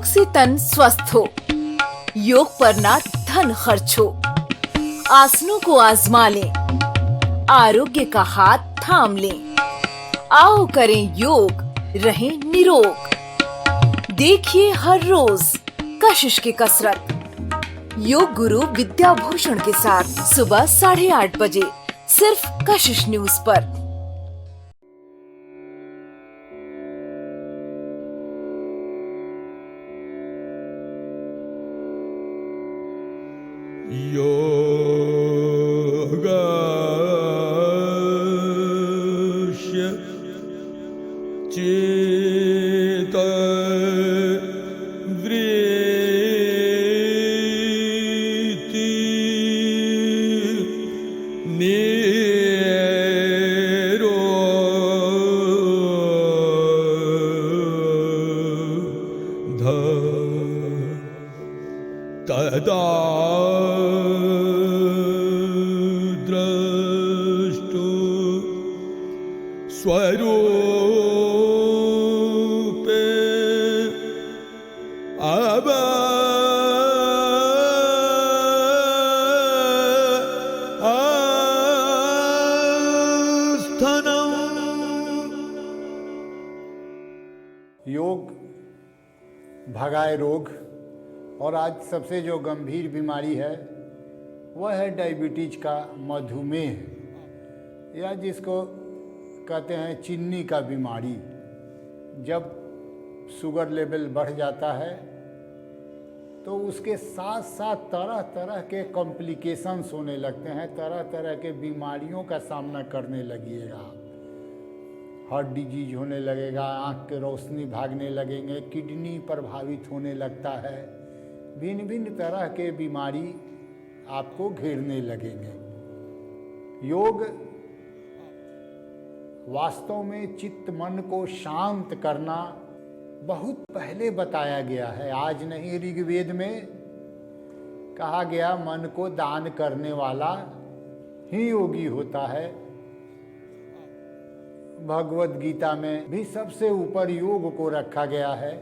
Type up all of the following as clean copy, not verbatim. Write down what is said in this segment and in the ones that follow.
से तन स्वस्थ हो, योग पर ना धन खर्च हो। आसनों को आजमा लें, आरोग्य का हाथ थाम लें। आओ करें योग, रहें निरोग। देखिए हर रोज कशिश की कसरत योग गुरु विद्याभूषण के साथ सुबह 8:30 बजे सिर्फ कशिश न्यूज पर। योगस्य चेत वृत्ति निरोध तदा द्रष्टु स्वरूपे अवस्थनम्। योग भगाए रोग। और आज सबसे जो गंभीर बीमारी है वह है डायबिटीज का मधुमेह, या जिसको कहते हैं चीनी का बीमारी। जब शुगर लेवल बढ़ जाता है तो उसके साथ साथ तरह तरह के कॉम्प्लिकेशंस होने लगते हैं, तरह तरह के बीमारियों का सामना करने लगिएगा। हार्ट डिजीज होने लगेगा, आँख के रोशनी भागने लगेंगे, किडनी प्रभावित होने लगता है, भिन्न भिन्न तरह के बीमारी आपको घेरने लगेंगे। योग वास्तव में चित्त मन को शांत करना बहुत पहले बताया गया है, आज नहीं। ऋग्वेद में कहा गया मन को दान करने वाला ही योगी होता है। भगवद गीता में भी सबसे ऊपर योग को रखा गया है।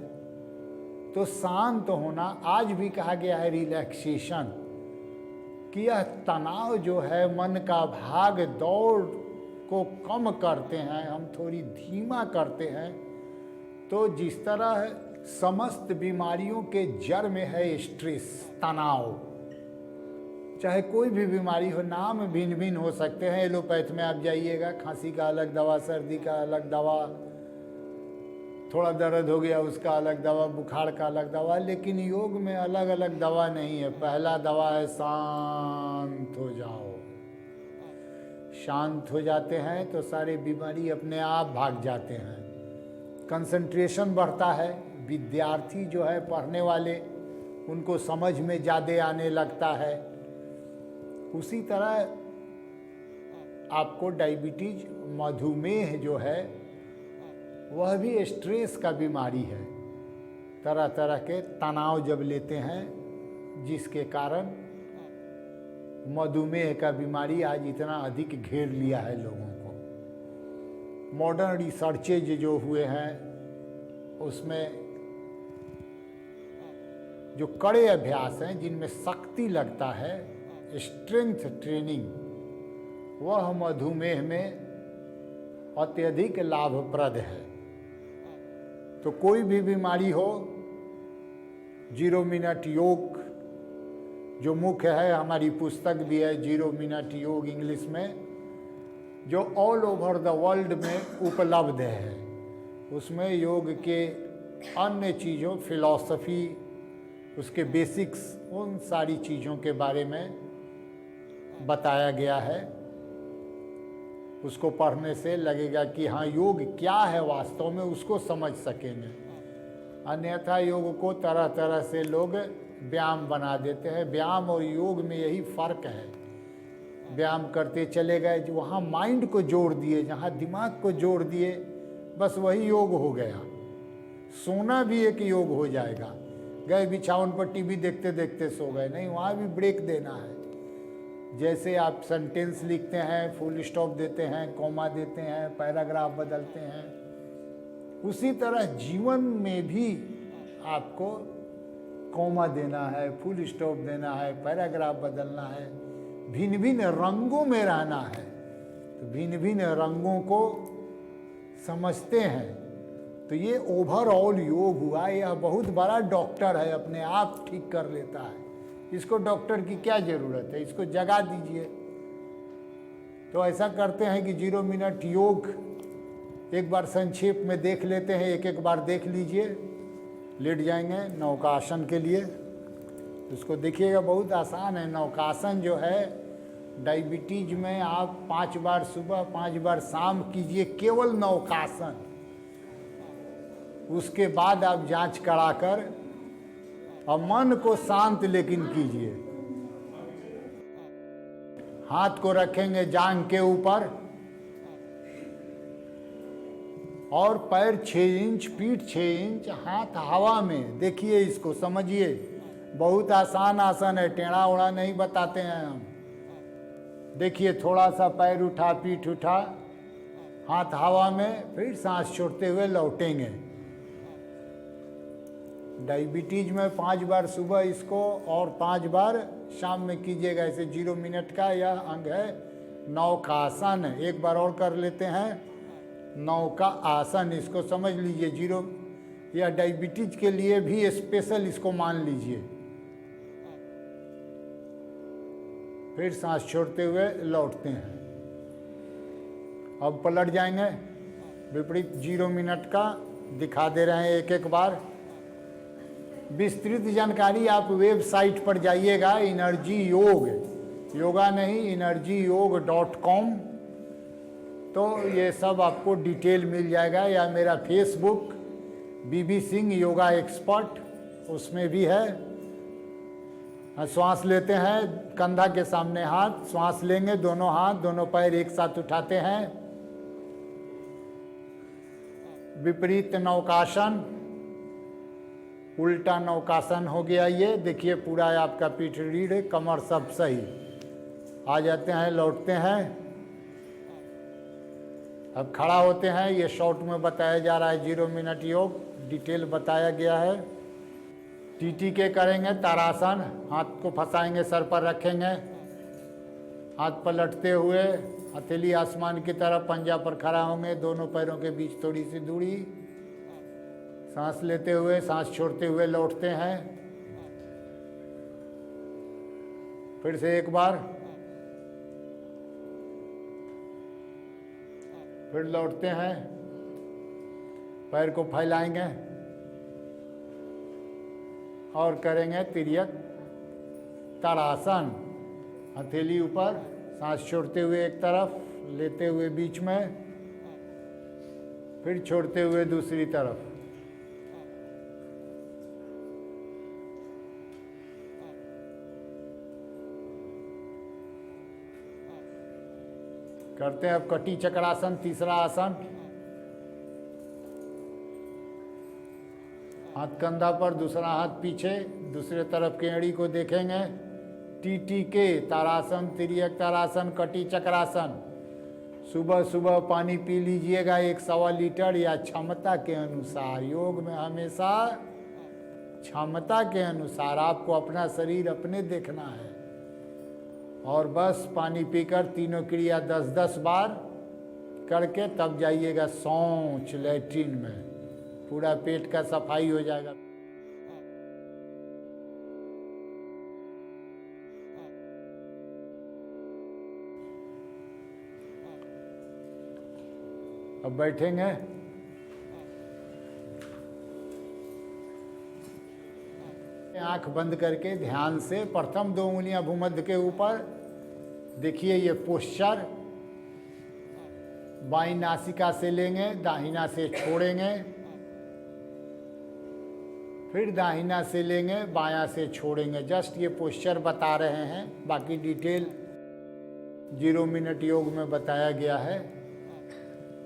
तो शांत होना आज भी कहा गया है, रिलैक्सेशन, कि यह तनाव जो है, मन का भाग दौड़ को कम करते हैं, हम थोड़ी धीमा करते हैं। तो जिस तरह समस्त बीमारियों के जड़ में है स्ट्रेस, तनाव, चाहे कोई भी बीमारी हो, नाम भिन्न भिन्न हो सकते हैं। एलोपैथ में आप जाइएगा, खांसी का अलग दवा, सर्दी का अलग दवा, थोड़ा दर्द हो गया उसका अलग दवा, बुखार का अलग दवा। लेकिन योग में अलग अलग दवा नहीं है। पहला दवा है शांत हो जाओ। शांत हो जाते हैं तो सारे बीमारी अपने आप भाग जाते हैं। कंसंट्रेशन बढ़ता है। विद्यार्थी जो है, पढ़ने वाले, उनको समझ में ज़्यादा आने लगता है। उसी तरह आपको डायबिटीज, मधुमेह जो है, वह भी स्ट्रेस का बीमारी है। तरह तरह के तनाव जब लेते हैं, जिसके कारण मधुमेह का बीमारी आज इतना अधिक घेर लिया है लोगों को। मॉडर्न रिसर्चेज जो हुए हैं उसमें जो कड़े अभ्यास हैं, जिनमें शक्ति लगता है, स्ट्रेंथ ट्रेनिंग, वह मधुमेह में अत्यधिक लाभप्रद है। तो कोई भी बीमारी हो, 0 मिनट योग जो मुख्य है, हमारी पुस्तक भी है 0 मिनट योग इंग्लिश में, जो ऑल ओवर द वर्ल्ड में उपलब्ध है। उसमें योग के अन्य चीज़ों, फिलॉसफी, उसके बेसिक्स, उन सारी चीज़ों के बारे में बताया गया है। उसको पढ़ने से लगेगा कि हाँ, योग क्या है वास्तव में, उसको समझ सकेंगे। अन्यथा योग को तरह तरह से लोग व्यायाम बना देते हैं। व्यायाम और योग में यही फ़र्क है। व्यायाम करते चले गए, वहाँ माइंड को जोड़ दिए, जहाँ दिमाग को जोड़ दिए, बस वही योग हो गया। सोना भी एक योग हो जाएगा। गए बिछावन पर टीवी देखते देखते सो गए, नहीं, वहाँ भी ब्रेक देना है। जैसे आप सेंटेंस लिखते हैं, फुल स्टॉप देते हैं, कॉमा देते हैं, पैराग्राफ बदलते हैं, उसी तरह जीवन में भी आपको कॉमा देना है, फुल स्टॉप देना है, पैराग्राफ बदलना है, भिन्न भिन्न रंगों में रहना है। तो भिन्न भिन्न रंगों को समझते हैं। तो ये ओवरऑल योग हुआ। यह बहुत बड़ा डॉक्टर है, अपने आप ठीक कर लेता है। इसको डॉक्टर की क्या ज़रूरत है, इसको जगा दीजिए। तो ऐसा करते हैं कि 0 मिनट योग एक बार संक्षेप में देख लेते हैं, एक एक बार देख लीजिए। लेट जाएंगे नौकासन के लिए। इसको देखिएगा, बहुत आसान है। नौकासन जो है डायबिटीज में आप 5 बार सुबह 5 बार शाम कीजिए, केवल नौकासन। उसके बाद आप जांच कराकर और मन को शांत लेकिन कीजिए। हाथ को रखेंगे जांघ के ऊपर और पैर 6 इंच, पीठ 6 इंच, हाथ हवा में। देखिए, इसको समझिए, बहुत आसान आसन है, टेढ़ा ओढ़ा नहीं बताते हैं हम। देखिए, थोड़ा सा पैर उठा, पीठ उठा, हाथ हवा में, फिर सांस छोड़ते हुए लौटेंगे। डायबिटीज में 5 बार सुबह इसको और 5 बार शाम में कीजिएगा। ऐसे 0 मिनट का यह अंग है नौकासन। एक बार और कर लेते हैं नौका आसन। इसको समझ लीजिए, 0 या डायबिटीज के लिए भी स्पेशल इसको मान लीजिए। फिर सांस छोड़ते हुए लौटते हैं। अब पलट जाएंगे, विपरीत 0 मिनट का दिखा दे रहे हैं एक एक बार। विस्तृत जानकारी आप वेबसाइट पर जाइएगा, एनर्जी योग, योगा नहीं energyयोग.com। तो ये सब आपको डिटेल मिल जाएगा, या मेरा फेसबुक बीबी सिंह योगा एक्सपर्ट, उसमें भी है। श्वास लेते हैं, कंधा के सामने हाथ, श्वास लेंगे, दोनों हाथ दोनों पैर एक साथ उठाते हैं। विपरीत नौकासन, उल्टा नौकासन हो गया ये। देखिए, पूरा आपका पीठ रीढ़, कमर सब सही। आ जाते हैं, लौटते हैं। अब खड़ा होते हैं। ये शॉर्ट में बताया जा रहा है 0 मिनट योग, डिटेल बताया गया है। टीटी के करेंगे तारासन, हाथ को फंसाएंगे, सर पर रखेंगे, हाथ पलटते हुए हथेली आसमान की तरफ पंजा पर खड़ा होंगे, दोनों पैरों के बीच थोड़ी सी दूरी। सांस लेते हुए सांस छोड़ते हुए लौटते हैं। फिर से एक बार, फिर लौटते हैं। पैर को फैलाएंगे और करेंगे तिर्यक तारासन। हथेली ऊपर, सांस छोड़ते हुए एक तरफ, लेते हुए बीच में, फिर छोड़ते हुए दूसरी तरफ। करते हैं अब कटी चक्रासन, तीसरा आसन। हाथ कंधा पर, दूसरा हाथ पीछे, दूसरे तरफ की एड़ी को देखेंगे। टीटी के तारासन, तिर्यक तारासन, कटी चक्रासन। सुबह सुबह पानी पी लीजिएगा 1-1.25 लीटर, या क्षमता के अनुसार। योग में हमेशा क्षमता के अनुसार आपको अपना शरीर अपने देखना है। और बस पानी पीकर तीनों क्रिया 10-10 बार करके तब जाइएगा शौच, लैट्रिन में। पूरा पेट का सफाई हो जाएगा। अब बैठेंगे, आंख बंद करके ध्यान से प्रथम 2 उंगलियां भूमध्य के ऊपर। देखिए, ये पोस्चर बाईं नासिका से लेंगे, दाहिना से छोड़ेंगे, फिर दाहिना से लेंगे, बायां से छोड़ेंगे। जस्ट ये पोस्चर बता रहे हैं, बाकी डिटेल 0 मिनट योग में बताया गया है।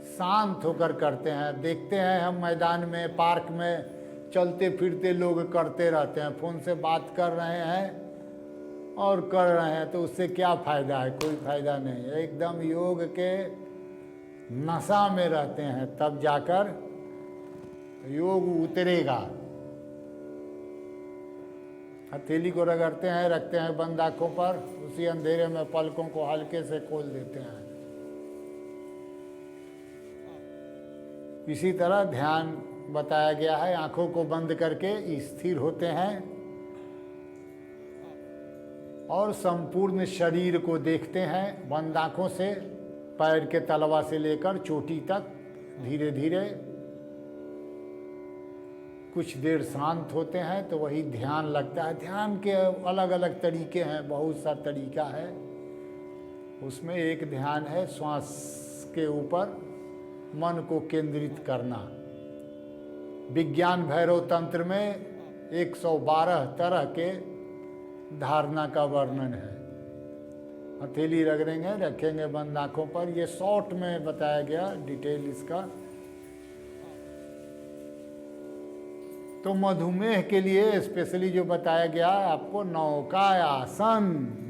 शांत होकर करते हैं। देखते हैं हम मैदान में, पार्क में चलते फिरते लोग करते रहते हैं, फ़ोन से बात कर रहे हैं और कर रहे हैं, तो उससे क्या फ़ायदा है? कोई फ़ायदा नहीं है। एकदम योग के नशा में रहते हैं, तब जाकर योग उतरेगा। हथेली को रगड़ते हैं, रखते हैं बंद आंखों पर, उसी अंधेरे में पलकों को हल्के से खोल देते हैं। इसी तरह ध्यान बताया गया है, आंखों को बंद करके स्थिर होते हैं और संपूर्ण शरीर को देखते हैं बंद आंखों से, पैर के तलवा से लेकर चोटी तक। धीरे धीरे कुछ देर शांत होते हैं तो वही ध्यान लगता है। ध्यान के अलग अलग तरीके हैं, बहुत सा तरीका है। उसमें एक ध्यान है श्वास के ऊपर मन को केंद्रित करना। विज्ञान भैरव तंत्र में 112 तरह के धारणा का वर्णन है। हथेली रगड़ेंगे, रखेंगे बंद आंखों पर। ये शॉर्ट में बताया गया, डिटेल इसका। तो मधुमेह के लिए स्पेशली जो बताया गया आपको, नौका आसन,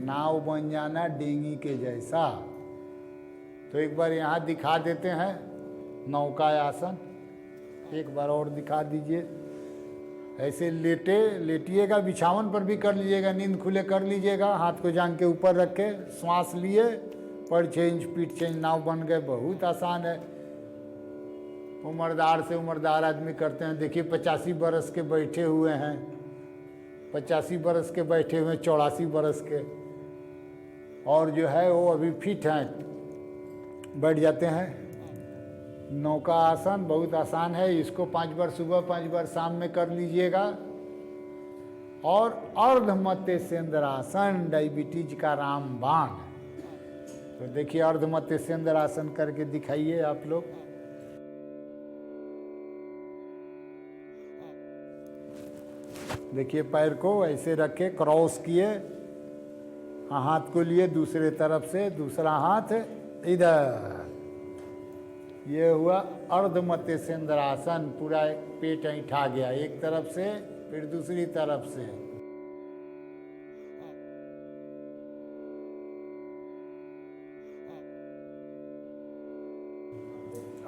नाव बन जाना डेंगी के जैसा। तो एक बार यहाँ दिखा देते हैं नौका आसन, एक बार और दिखा दीजिए। ऐसे लेटिएगा, बिछावन पर भी कर लीजिएगा, नींद खुले कर लीजिएगा, हाथ को जांघ के ऊपर रखे, श्वास लिए, पर चेंज, पीठ चेंज, नाव बन गए। बहुत आसान है, उम्रदार से उम्रदार आदमी करते हैं। देखिए 85 बरस के बैठे हुए हैं, 85 बरस के बैठे हुए, 84 बरस के, और जो है वो अभी फिट हैं, बैठ जाते हैं। नौका आसन बहुत आसान है, इसको 5 बार सुबह 5 बार शाम में कर लीजिएगा। और अर्धमध्य सेंद्रासन, डायबिटीज का रामबाण। तो देखिए अर्धमध्य सेंद्रासन करके दिखाइए आप लोग। देखिए पैर को ऐसे रखे, क्रॉस किए, हाथ को लिए दूसरे तरफ से, दूसरा हाथ इधर। ये हुआ अर्धमध्य सेंद्रासन। पूरा पेट ऐंठा गया एक तरफ से, फिर दूसरी तरफ से।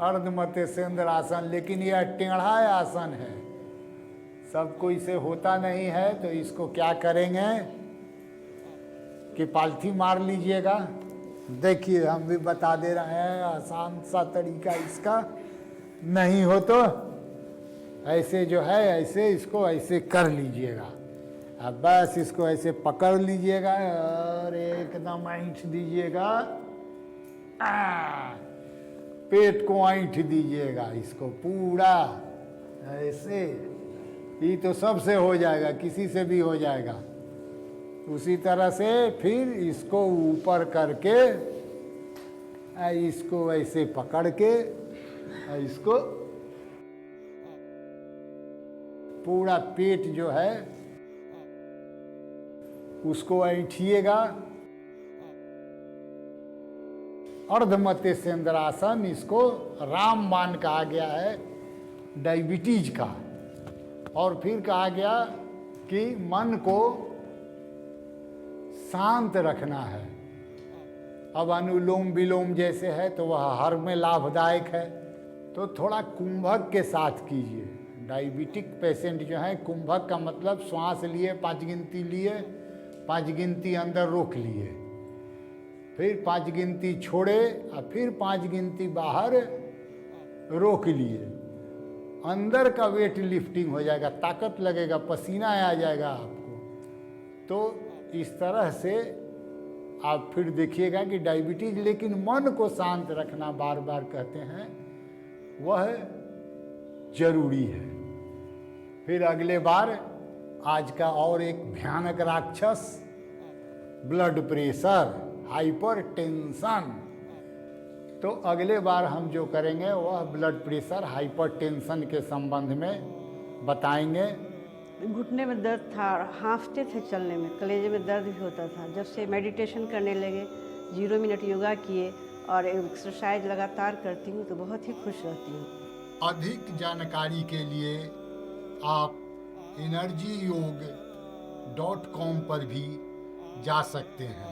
अर्धमध्य सेंद्रासन, लेकिन यह टेढ़ा आसन है, सबको इसे होता नहीं है। तो इसको क्या करेंगे कि पालथी मार लीजिएगा। देखिए हम भी बता दे रहे हैं, आसान सा तरीका इसका। नहीं हो तो ऐसे जो है, ऐसे इसको ऐसे कर लीजिएगा। अब बस इसको ऐसे पकड़ लीजिएगा और एकदम ऐंठ दीजिएगा, पेट को ऐंठ दीजिएगा इसको पूरा ऐसे। ये तो सबसे हो जाएगा, किसी से भी हो जाएगा। उसी तरह से फिर इसको ऊपर करके, इसको ऐसे पकड़ के, इसको पूरा पेट जो है उसको ऐंठिएगा। अर्धमध्य सेंद्रासन, इसको रामबाण कहा गया है डायबिटीज का। और फिर कहा गया कि मन को शांत रखना है। अब अनुलोम विलोम जैसे है तो वह हर में लाभदायक है, तो थोड़ा कुंभक के साथ कीजिए। डायबिटिक पेशेंट जो है, कुंभक का मतलब श्वास लिए 5 गिनती लिए, 5 गिनती अंदर रोक लिए, फिर 5 गिनती छोड़े और फिर 5 गिनती बाहर रोक लिए। अंदर का वेट लिफ्टिंग हो जाएगा, ताकत लगेगा, पसीना आ जाएगा आपको। तो इस तरह से आप फिर देखिएगा कि डायबिटीज, लेकिन मन को शांत रखना बार बार कहते हैं, वह जरूरी है। फिर अगले बार आज का और एक भयानक राक्षस, ब्लड प्रेशर, हाइपरटेंशन। तो अगले बार हम जो करेंगे वह ब्लड प्रेशर, हाइपरटेंशन के संबंध में बताएंगे। घुटने में दर्द था, हाँफते थे चलने में, कलेजे में दर्द भी होता था। जब से मेडिटेशन करने लगे, 0 मिनट योगा किए और एक्सरसाइज लगातार करती हूँ तो बहुत ही खुश रहती हूँ। अधिक जानकारी के लिए आप energyयोग.com पर भी जा सकते हैं।